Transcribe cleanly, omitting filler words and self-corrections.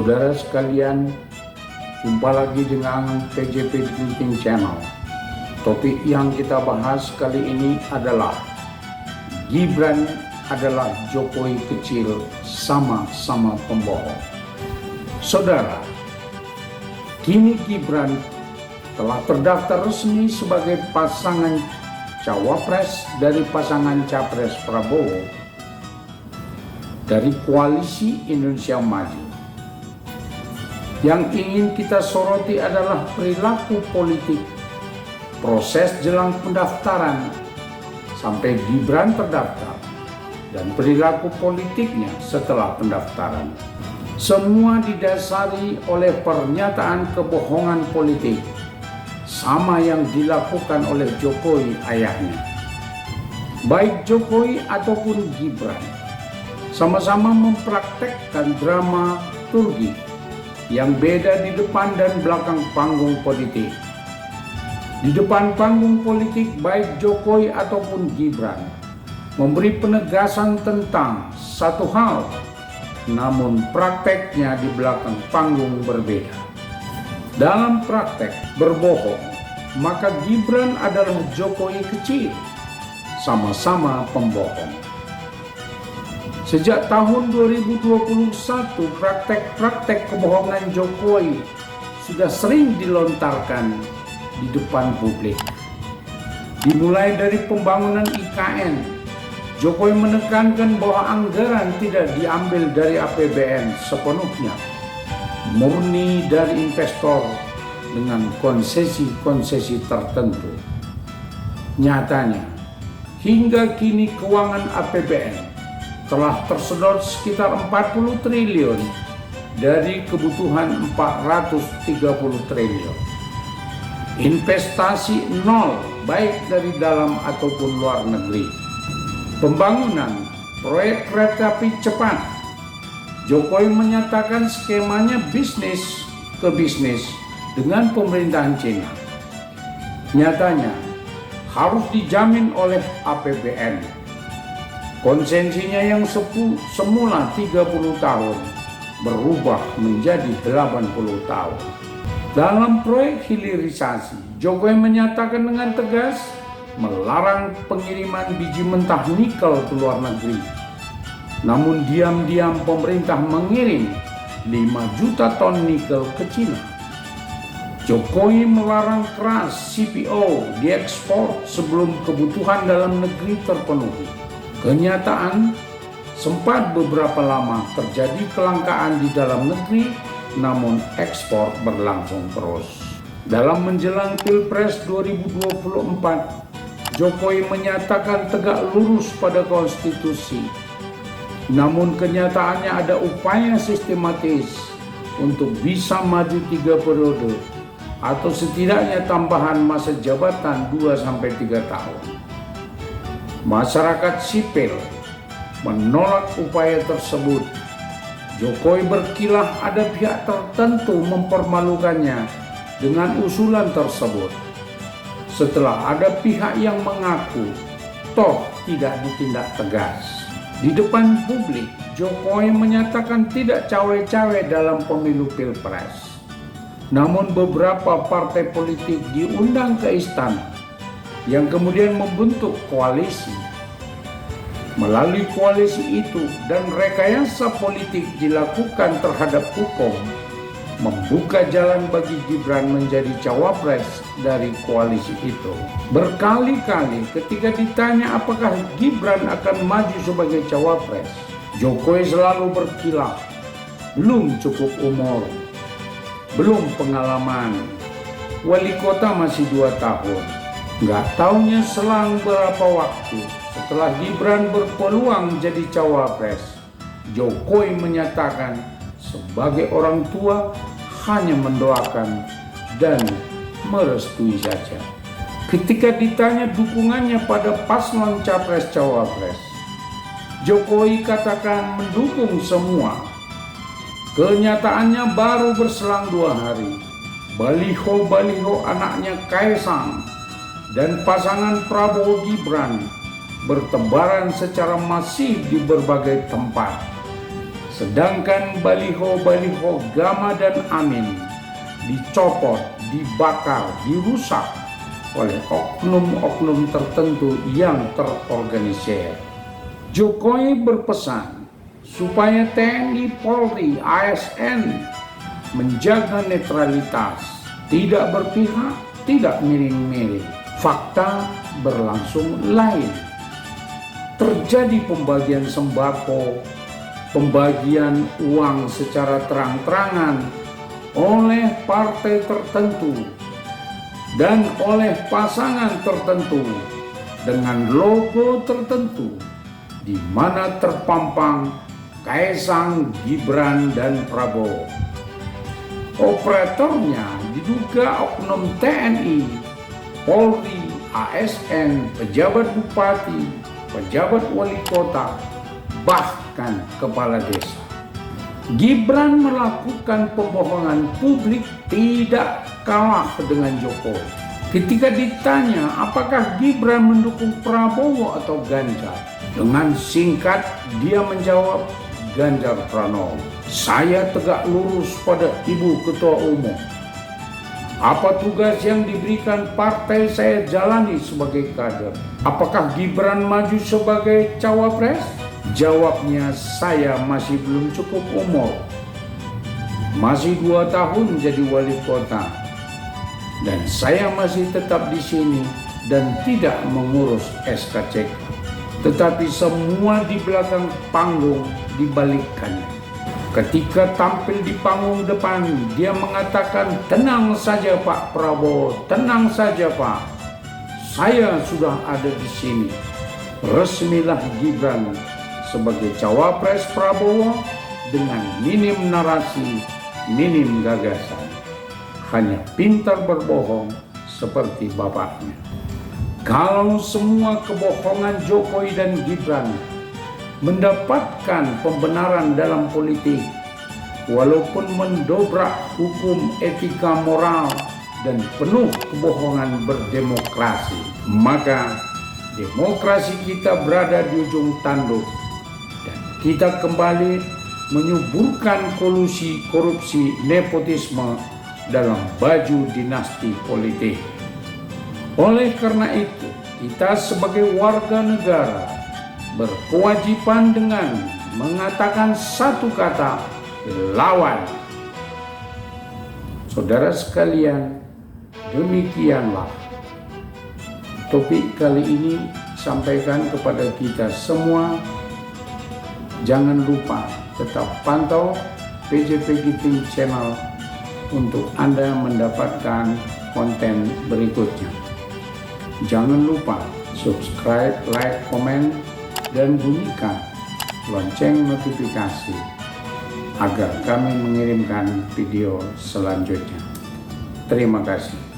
Saudara sekalian, jumpa lagi dengan PJP Meeting Channel. Topik yang kita bahas kali ini adalah Gibran adalah Jokowi kecil, sama-sama pembohong. Saudara, kini Gibran telah terdaftar resmi sebagai pasangan cawapres dari pasangan capres Prabowo dari Koalisi Indonesia Maju. Yang ingin kita soroti adalah perilaku politik, proses jelang pendaftaran sampai Gibran terdaftar, dan perilaku politiknya setelah pendaftaran. Semua didasari oleh pernyataan kebohongan politik, sama yang dilakukan oleh Jokowi ayahnya. Baik Jokowi ataupun Gibran sama-sama mempraktekkan dramaturgi yang beda di depan dan belakang panggung politik. Di depan panggung politik, baik Jokowi ataupun Gibran memberi penegasan tentang satu hal, namun prakteknya di belakang panggung berbeda. Dalam praktek berbohong, maka Gibran adalah Jokowi kecil, sama-sama pembohong. Sejak tahun 2021, praktek-praktek kebohongan Jokowi sudah sering dilontarkan di depan publik. Dimulai dari pembangunan IKN, Jokowi menekankan bahwa anggaran tidak diambil dari APBN sepenuhnya, murni dari investor dengan konsesi-konsesi tertentu. Nyatanya, hingga kini keuangan APBN telah tersedot sekitar 40 triliun dari kebutuhan 430 triliun. Investasi nol, baik dari dalam ataupun luar negeri. Pembangunan proyek kereta api cepat, Jokowi menyatakan skemanya bisnis ke bisnis dengan pemerintahan Cina. Nyatanya harus dijamin oleh APBN. Konsesinya yang semula 30 tahun berubah menjadi 80 tahun. Dalam proyek hilirisasi, Jokowi menyatakan dengan tegas melarang pengiriman biji mentah nikel ke luar negeri. Namun diam-diam pemerintah mengirim 5 juta ton nikel ke Cina. Jokowi melarang keras CPO diekspor sebelum kebutuhan dalam negeri terpenuhi. Kenyataan, sempat beberapa lama terjadi kelangkaan di dalam negeri, namun ekspor berlangsung terus. Dalam menjelang Pilpres 2024, Jokowi menyatakan tegak lurus pada konstitusi. Namun kenyataannya ada upaya sistematis untuk bisa maju 3 periode atau setidaknya tambahan masa jabatan 2-3 tahun. Masyarakat sipil menolak upaya tersebut. Jokowi berkilah ada pihak tertentu mempermalukannya dengan usulan tersebut. Setelah ada pihak yang mengaku toh tidak ditindak tegas. Di depan publik, Jokowi menyatakan tidak cawe-cawe dalam pemilu Pilpres. Namun beberapa partai politik diundang ke istana yang kemudian membentuk koalisi. Melalui koalisi itu dan rekayasa politik dilakukan terhadap hukum, membuka jalan bagi Gibran menjadi cawapres dari koalisi itu. Berkali-kali ketika ditanya apakah Gibran akan maju sebagai cawapres, Jokowi selalu berkilah, belum cukup umur, belum pengalaman, wali kota masih 2 tahun. Nggak taunya selang berapa waktu setelah Gibran berpeluang jadi cawapres, Jokowi menyatakan sebagai orang tua hanya mendoakan dan merestui saja. Ketika ditanya dukungannya pada paslon capres-cawapres, Jokowi katakan mendukung semua. Kenyataannya baru berselang 2 hari, baliho-baliho anaknya Kaisang dan pasangan Prabowo Gibran bertebaran secara masif di berbagai tempat. Sedangkan baliho-baliho Gama dan Amin dicopot, dibakar, dirusak oleh oknum-oknum tertentu yang terorganisir. Jokowi berpesan supaya TNI, Polri, ASN menjaga netralitas, tidak berpihak, tidak miring-miring. Fakta berlangsung lain. Terjadi pembagian sembako, pembagian uang secara terang-terangan oleh partai tertentu dan oleh pasangan tertentu dengan logo tertentu, di mana terpampang Kaisang, Gibran, dan Prabowo. Operatornya diduga oknum TNI, Polri, ASN, pejabat bupati, pejabat wali kota, bahkan kepala desa. Gibran melakukan pembohongan publik tidak kalah dengan Jokowi. Ketika ditanya apakah Gibran mendukung Prabowo atau Ganjar, dengan singkat dia menjawab Ganjar Pranowo. Saya tegak lurus pada Ibu Ketua Umum. Apa tugas yang diberikan partai saya jalani sebagai kader. Apakah Gibran maju sebagai cawapres? Jawabnya, saya masih belum cukup umur. Masih 2 tahun jadi wali kota. Dan saya masih tetap di sini dan tidak mengurus SKCK. Tetapi semua di belakang panggung dibalikkannya. Ketika tampil di panggung depan, dia mengatakan, tenang saja Pak Prabowo, tenang saja Pak. Saya sudah ada di sini. Resmilah Gibran sebagai cawapres Prabowo dengan minim narasi, minim gagasan. Hanya pintar berbohong seperti bapaknya. Kalau semua kebohongan Jokowi dan Gibran mendapatkan pembenaran dalam politik, walaupun mendobrak hukum, etika, moral, dan penuh kebohongan berdemokrasi, maka demokrasi kita berada di ujung tanduk dan kita kembali menyuburkan kolusi, korupsi, nepotisme dalam baju dinasti politik. Oleh karena itu, kita sebagai warga negara berkewajiban dengan mengatakan satu kata, lawan. Saudara sekalian, demikianlah topik kali ini sampaikan kepada kita semua. Jangan lupa tetap pantau PJP Giting Channel untuk Anda mendapatkan konten berikutnya. Jangan lupa subscribe, like, komen, dan bunyikan lonceng notifikasi agar kami mengirimkan video selanjutnya. Terima kasih.